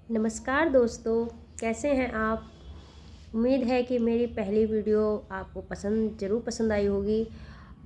नमस्कार दोस्तों, कैसे हैं आप। उम्मीद है कि मेरी पहली वीडियो आपको ज़रूर पसंद आई होगी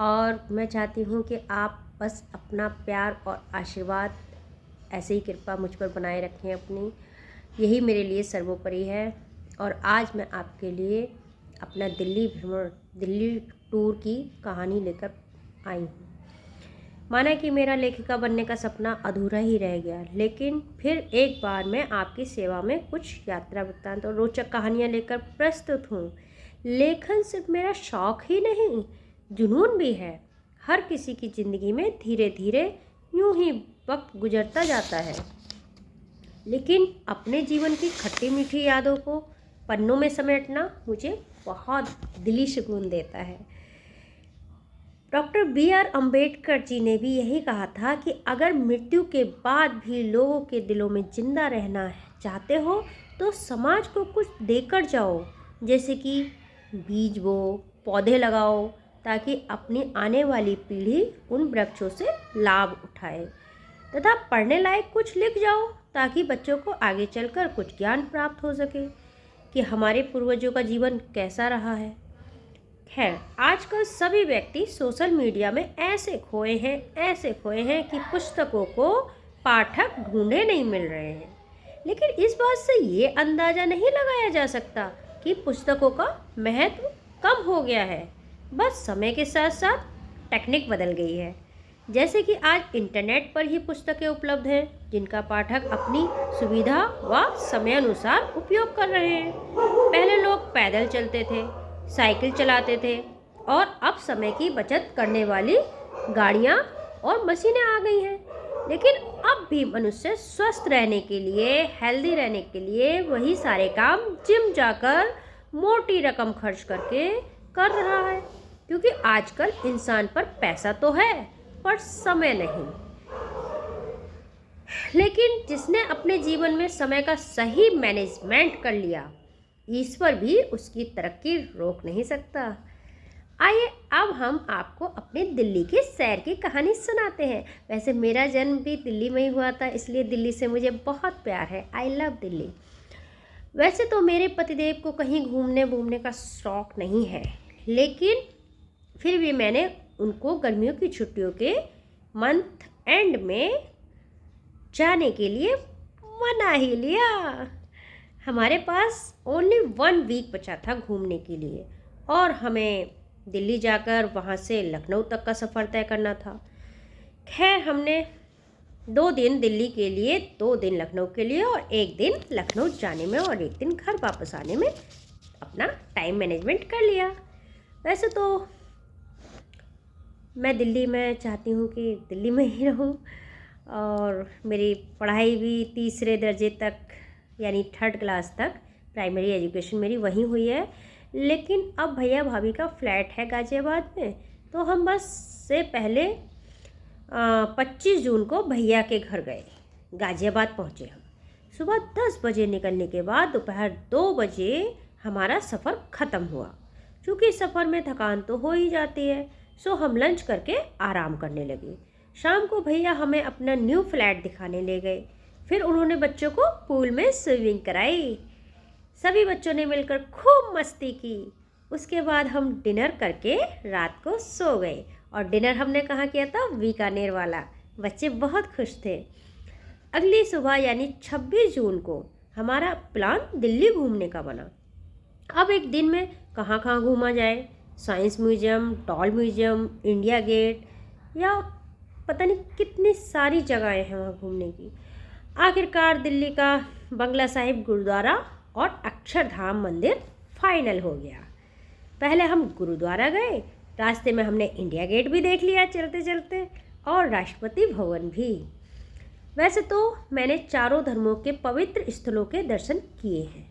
और मैं चाहती हूँ कि आप बस अपना प्यार और आशीर्वाद ऐसे ही कृपा मुझ पर बनाए रखें अपनी। यही मेरे लिए सर्वोपरि है। और आज मैं आपके लिए अपना दिल्ली टूर की कहानी लेकर आई हूँ। माना कि मेरा लेखिका बनने का सपना अधूरा ही रह गया, लेकिन फिर एक बार मैं आपकी सेवा में कुछ यात्रा वृत्तांत और रोचक कहानियाँ लेकर प्रस्तुत हूँ। लेखन सिर्फ मेरा शौक ही नहीं, जुनून भी है। हर किसी की ज़िंदगी में धीरे धीरे यूं ही वक्त गुजरता जाता है, लेकिन अपने जीवन की खट्टी मीठी यादों को पन्नों में समेटना मुझे बहुत दिली सुकून देता है। Doctor B.R. अम्बेडकर जी ने भी यही कहा था कि अगर मृत्यु के बाद भी लोगों के दिलों में जिंदा रहना चाहते हो तो समाज को कुछ देकर जाओ, जैसे कि बीज बो, पौधे लगाओ, ताकि अपनी आने वाली पीढ़ी उन वृक्षों से लाभ उठाए, तथा पढ़ने लायक कुछ लिख जाओ ताकि बच्चों को आगे चलकर कुछ ज्ञान प्राप्त हो सके कि हमारे पूर्वजों का जीवन कैसा रहा है। खैर, आजकल सभी व्यक्ति सोशल मीडिया में ऐसे खोए हैं कि पुस्तकों को पाठक ढूंढे नहीं मिल रहे हैं। लेकिन इस बात से ये अंदाज़ा नहीं लगाया जा सकता कि पुस्तकों का महत्व कम हो गया है। बस समय के साथ साथ टेक्निक बदल गई है। जैसे कि आज इंटरनेट पर ही पुस्तकें उपलब्ध हैं, जिनका पाठक अपनी सुविधा व समय अनुसार उपयोग कर रहे हैं। पहले लोग पैदल चलते थे, साइकिल चलाते थे, और अब समय की बचत करने वाली गाड़ियाँ और मशीनें आ गई हैं। लेकिन अब भी मनुष्य स्वस्थ रहने के लिए, हेल्दी रहने के लिए वही सारे काम जिम जाकर मोटी रकम खर्च करके कर रहा है, क्योंकि आजकल इंसान पर पैसा तो है पर समय नहीं। लेकिन जिसने अपने जीवन में समय का सही मैनेजमेंट कर लिया, ईश्वर भी उसकी तरक्की रोक नहीं सकता। आइए अब हम आपको अपनी दिल्ली की सैर की कहानी सुनाते हैं। वैसे मेरा जन्म भी दिल्ली में ही हुआ था, इसलिए दिल्ली से मुझे बहुत प्यार है। I love Delhi. वैसे तो मेरे पतिदेव को कहीं घूमने का शौक़ नहीं है, लेकिन फिर भी मैंने उनको गर्मियों की छुट्टियों के मंथ एंड में जाने के लिए मना ही लिया। हमारे पास ओनली 1 वीक बचा था घूमने के लिए, और हमें दिल्ली जाकर वहाँ से लखनऊ तक का सफ़र तय करना था। खैर, हमने 2 दिन दिल्ली के लिए, 2 दिन लखनऊ के लिए, और 1 दिन लखनऊ जाने में और 1 दिन घर वापस आने में अपना टाइम मैनेजमेंट कर लिया। वैसे तो मैं दिल्ली में चाहती हूँ कि दिल्ली में ही रहूँ, और मेरी पढ़ाई भी तीसरे दर्जे तक यानी 3rd क्लास तक प्राइमरी एजुकेशन मेरी वहीं हुई है। लेकिन अब भैया भाभी का फ्लैट है गाज़ियाबाद में, तो हम बस से पहले 25 जून को भैया के घर गए। गाज़ियाबाद पहुँचे हम सुबह 10 बजे निकलने के बाद दोपहर 2 बजे हमारा सफ़र ख़त्म हुआ। चूँकि सफ़र में थकान तो हो ही जाती है, सो हम लंच करके आराम करने लगे। शाम को भैया हमें अपना न्यू फ्लैट दिखाने ले गए। फिर उन्होंने बच्चों को पूल में स्विमिंग कराई। सभी बच्चों ने मिलकर खूब मस्ती की। उसके बाद हम डिनर करके रात को सो गए, और डिनर हमने कहाँ किया था? बीकानेर वाला। बच्चे बहुत खुश थे। अगली सुबह यानी 26 जून को हमारा प्लान दिल्ली घूमने का बना। अब एक दिन में कहाँ कहाँ घूमा जाए? Science museum, doll museum, India Gate, या पता नहीं कितनी सारी जगहें हैं वहाँ घूमने की। आखिरकार दिल्ली का बंगला साहिब गुरुद्वारा और अक्षरधाम मंदिर फाइनल हो गया। पहले हम गुरुद्वारा गए, रास्ते में हमने इंडिया गेट भी देख लिया चलते चलते, और राष्ट्रपति भवन भी। वैसे तो मैंने चारों धर्मों के पवित्र स्थलों के दर्शन किए हैं।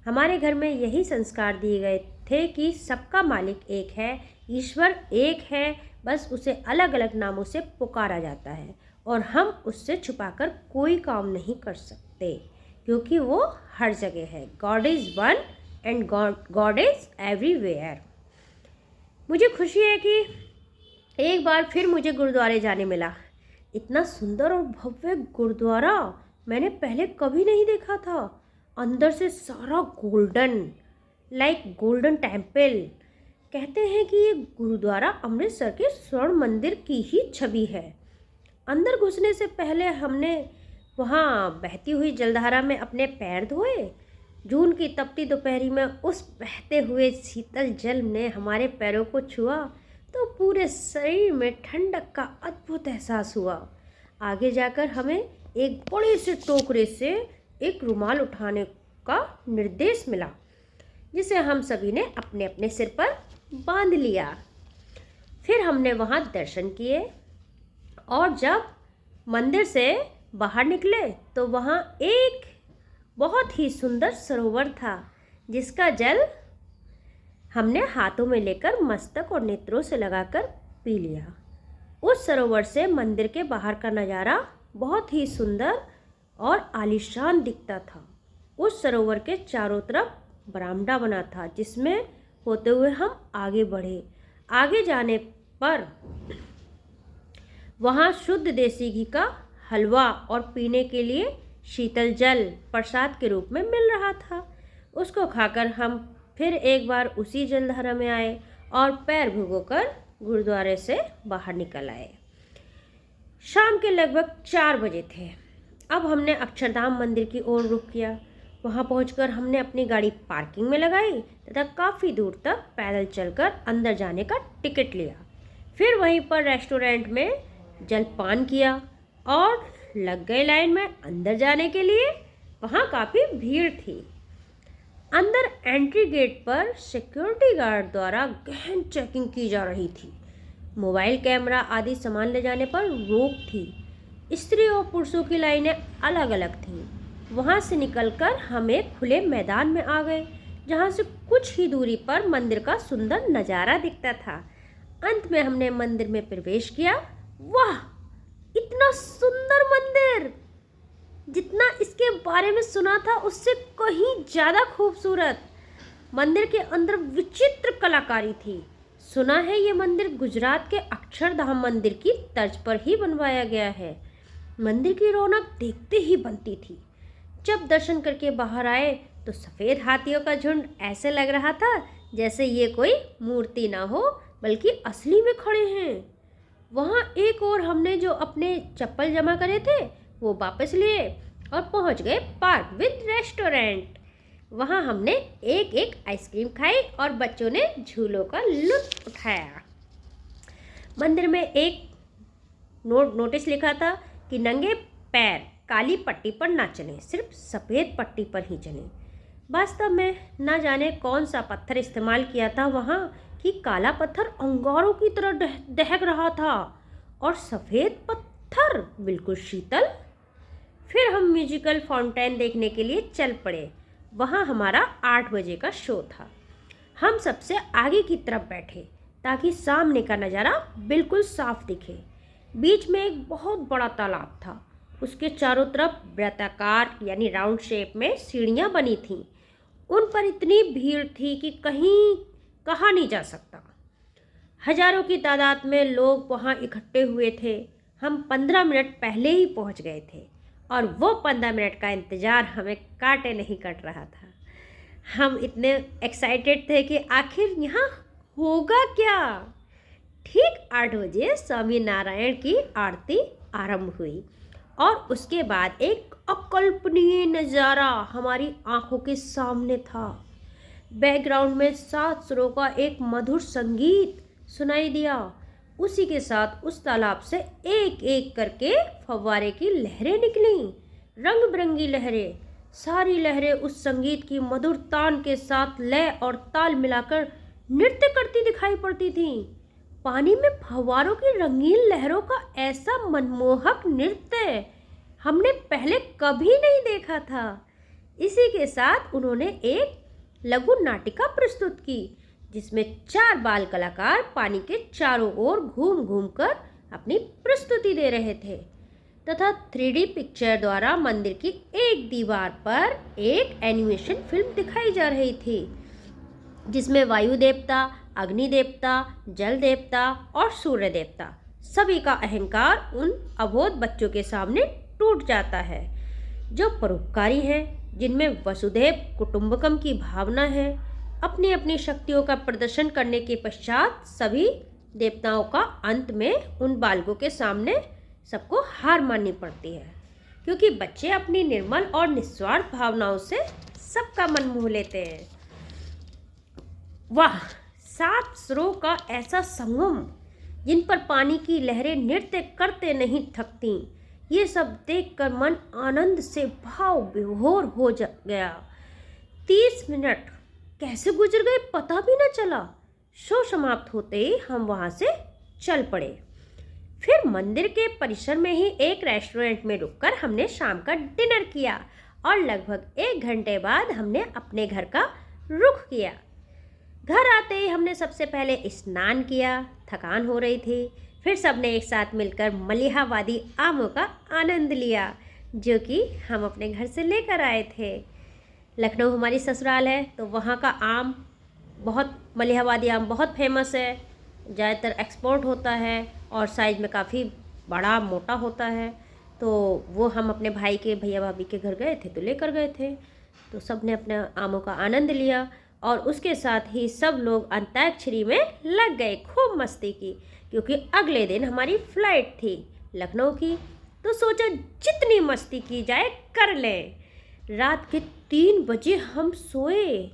हमारे घर में यही संस्कार दिए गए थे कि सबका मालिक एक है, ईश्वर एक है, बस उसे अलग अलग नामों से पुकारा जाता है, और हम उससे छुपाकर कोई काम नहीं कर सकते, क्योंकि वो हर जगह है। God is one and God is everywhere. मुझे खुशी है कि एक बार फिर मुझे गुरुद्वारे जाने मिला। इतना सुंदर और भव्य गुरुद्वारा मैंने पहले कभी नहीं देखा था। अंदर से सारा गोल्डन, लाइक गोल्डन टेम्पल। कहते हैं कि ये गुरुद्वारा अमृतसर के स्वर्ण मंदिर की ही छवि है। अंदर घुसने से पहले हमने वहाँ बहती हुई जलधारा में अपने पैर धोए। जून की तपती दोपहरी में उस बहते हुए शीतल जल ने हमारे पैरों को छुआ तो पूरे शरीर में ठंडक का अद्भुत एहसास हुआ। आगे जाकर हमें एक बड़े से टोकरे से एक रुमाल उठाने का निर्देश मिला, जिसे हम सभी ने अपने अपने सिर पर बांध लिया। फिर हमने वहाँ दर्शन किए और जब मंदिर से बाहर निकले तो वहाँ एक बहुत ही सुंदर सरोवर था, जिसका जल हमने हाथों में लेकर मस्तक और नेत्रों से लगाकर पी लिया। उस सरोवर से मंदिर के बाहर का नज़ारा बहुत ही सुंदर और आलीशान दिखता था। उस सरोवर के चारों तरफ बरामदा बना था, जिसमें होते हुए हम आगे बढ़े। आगे जाने पर वहाँ शुद्ध देसी घी का हलवा और पीने के लिए शीतल जल प्रसाद के रूप में मिल रहा था। उसको खाकर हम फिर एक बार उसी जलधारा में आए और पैर भिगोकर गुरुद्वारे से बाहर निकल आए। शाम के लगभग 4 बजे थे। अब हमने अक्षरधाम मंदिर की ओर रुख किया। वहां पहुंचकर हमने अपनी गाड़ी पार्किंग में लगाई तथा काफ़ी दूर तक पैदल चलकर अंदर जाने का टिकट लिया। फिर वहीं पर रेस्टोरेंट में जलपान किया और लग गए लाइन में अंदर जाने के लिए। वहाँ काफ़ी भीड़ थी। अंदर एंट्री गेट पर सिक्योरिटी गार्ड द्वारा गहन चेकिंग की जा रही थी। मोबाइल कैमरा आदि सामान ले जाने पर रोक थी। स्त्री और पुरुषों की लाइनें अलग अलग थीं। वहाँ से निकलकर हम एक खुले मैदान में आ गए, जहाँ से कुछ ही दूरी पर मंदिर का सुंदर नज़ारा दिखता था। अंत में हमने मंदिर में प्रवेश किया। वाह, इतना सुंदर मंदिर! जितना इसके बारे में सुना था उससे कहीं ज़्यादा खूबसूरत। मंदिर के अंदर विचित्र कलाकारी थी। सुना है ये मंदिर गुजरात के अक्षरधाम मंदिर की तर्ज पर ही बनवाया गया है। मंदिर की रौनक देखते ही बनती थी। जब दर्शन करके बाहर आए तो सफ़ेद हाथियों का झुंड ऐसे लग रहा था जैसे ये कोई मूर्ति ना हो बल्कि असली में खड़े हैं। वहाँ एक और हमने जो अपने चप्पल जमा करे थे वो वापस लिए और पहुँच गए पार्क विद रेस्टोरेंट। वहाँ हमने एक एक आइसक्रीम खाई और बच्चों ने झूलों का लुत्फ उठाया। मंदिर में एक नोटिस लिखा था कि नंगे पैर काली पट्टी पर ना चलें, सिर्फ सफ़ेद पट्टी पर ही चलें। वास्तव में न जाने कौन सा पत्थर इस्तेमाल किया था वहाँ कि काला पत्थर अंगारों की तरह दहक रहा था और सफ़ेद पत्थर बिल्कुल शीतल। फिर हम म्यूजिकल फाउंटेन देखने के लिए चल पड़े। वहाँ हमारा 8 बजे का शो था। हम सबसे आगे की तरफ बैठे ताकि सामने का नज़ारा बिल्कुल साफ दिखे। बीच में एक बहुत बड़ा तालाब था। उसके चारों तरफ वृत्ताकार यानी राउंड शेप में सीढ़ियाँ बनी थीं। उन पर इतनी भीड़ थी कि कहीं कहा नहीं जा सकता। हजारों की तादाद में लोग वहाँ इकट्ठे हुए थे। हम 15 मिनट पहले ही पहुँच गए थे और वो 15 मिनट का इंतज़ार हमें काटे नहीं कट रहा था। हम इतने एक्साइटेड थे कि आखिर यहाँ होगा क्या। ठीक 8 बजे स्वामी नारायण की आरती आरंभ हुई और उसके बाद एक अकल्पनीय नज़ारा हमारी आंखों के सामने था। बैकग्राउंड में 7 सुरों का एक मधुर संगीत सुनाई दिया। उसी के साथ उस तालाब से एक एक करके फव्वारे की लहरें निकलीं, रंग बिरंगी लहरें। सारी लहरें उस संगीत की मधुर तान के साथ लय और ताल मिलाकर नृत्य करती दिखाई पड़ती थीं। पानी में फव्वारों की रंगीन लहरों का ऐसा मनमोहक नृत्य हमने पहले कभी नहीं देखा था। इसी के साथ उन्होंने एक लघु नाटिका प्रस्तुत की, जिसमें 4 बाल कलाकार पानी के चारों ओर घूम घूम कर अपनी प्रस्तुति दे रहे थे तथा 3D पिक्चर द्वारा मंदिर की एक दीवार पर एक एनिमेशन फिल्म दिखाई जा रही थी, जिसमें वायु देवता, अग्नि देवता, जल देवता और सूर्य देवता सभी का अहंकार उन अबोध बच्चों के सामने टूट जाता है। जो परोपकारी हैं, जिनमें वसुधैव कुटुंबकम की भावना है। अपनी अपनी शक्तियों का प्रदर्शन करने के पश्चात सभी देवताओं का अंत में उन बालकों के सामने सबको हार माननी पड़ती है, क्योंकि बच्चे अपनी निर्मल और निस्वार्थ भावनाओं से सबका मन मोह लेते हैं। वाह, 7 सरों का ऐसा संगम, जिन पर पानी की लहरें नृत्य करते नहीं थकती, ये सब देखकर मन आनंद से भाव विभोर हो गया। 30 मिनट कैसे गुजर गए पता भी न चला। शो समाप्त होते ही हम वहाँ से चल पड़े। फिर मंदिर के परिसर में ही एक रेस्टोरेंट में रुककर हमने शाम का डिनर किया और लगभग 1 घंटे बाद हमने अपने घर का रुख किया। घर आते ही हमने सबसे पहले स्नान किया, थकान हो रही थी। फिर सबने एक साथ मिलकर मलिहाबादी आमों का आनंद लिया, जो कि हम अपने घर से लेकर आए थे। लखनऊ हमारी ससुराल है, तो वहाँ का आम मलिहाबादी आम बहुत फेमस है। ज़्यादातर एक्सपोर्ट होता है और साइज़ में काफ़ी बड़ा मोटा होता है। तो वो हम अपने भाई के भैया भाभी के घर गए थे तो लेकर गए थे। तो सब ने अपने आमों का आनंद लिया और उसके साथ ही सब लोग अंताक्षरी में लग गए, खूब मस्ती की, क्योंकि अगले दिन हमारी फ़्लाइट थी लखनऊ की। तो सोचा जितनी मस्ती की जाए कर लें। रात के 3 बजे हम सोए।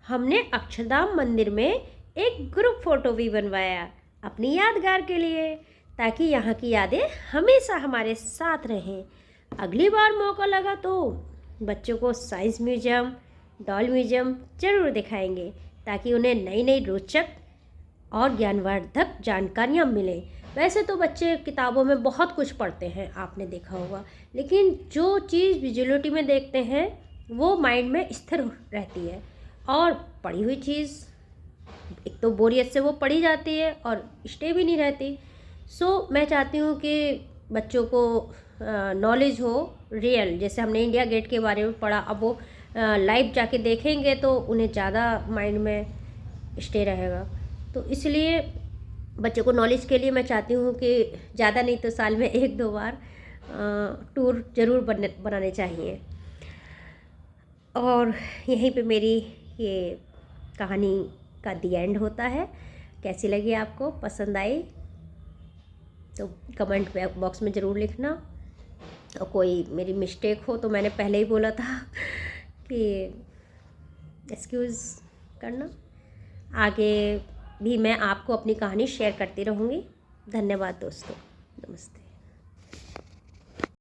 हमने अक्षरधाम मंदिर में एक ग्रुप फ़ोटो भी बनवाया अपनी यादगार के लिए, ताकि यहाँ की यादें हमेशा हमारे साथ रहें। अगली बार मौका लगा तो बच्चों को साइंस म्यूजियम, डॉल म्यूजियम ज़रूर दिखाएंगे, ताकि उन्हें नई नई रोचक और ज्ञानवर्धक जानकारियाँ मिलें। वैसे तो बच्चे किताबों में बहुत कुछ पढ़ते हैं, आपने देखा होगा, लेकिन जो चीज़ विजुअलिटी में देखते हैं वो माइंड में स्थिर रहती है, और पढ़ी हुई चीज़ एक तो बोरियत से वो पढ़ी जाती है और स्टे भी नहीं रहती। सो मैं चाहती हूँ कि बच्चों को नॉलेज हो रियल। जैसे हमने इंडिया गेट के बारे में पढ़ा, अब वो लाइव जाके देखेंगे तो उन्हें ज़्यादा माइंड में स्टे रहेगा। तो इसलिए बच्चों को नॉलेज के लिए मैं चाहती हूँ कि ज़्यादा नहीं तो साल में 1-2 बार टूर ज़रूर बनाने चाहिए। और यहीं पे मेरी ये कहानी का दी एंड होता है। कैसी लगी आपको, पसंद आई तो कमेंट बॉक्स में ज़रूर लिखना। और कोई मेरी मिस्टेक हो तो मैंने पहले ही बोला था कि एक्सक्यूज़ करना। आगे भी मैं आपको अपनी कहानी शेयर करती रहूँगी। धन्यवाद दोस्तों, नमस्ते।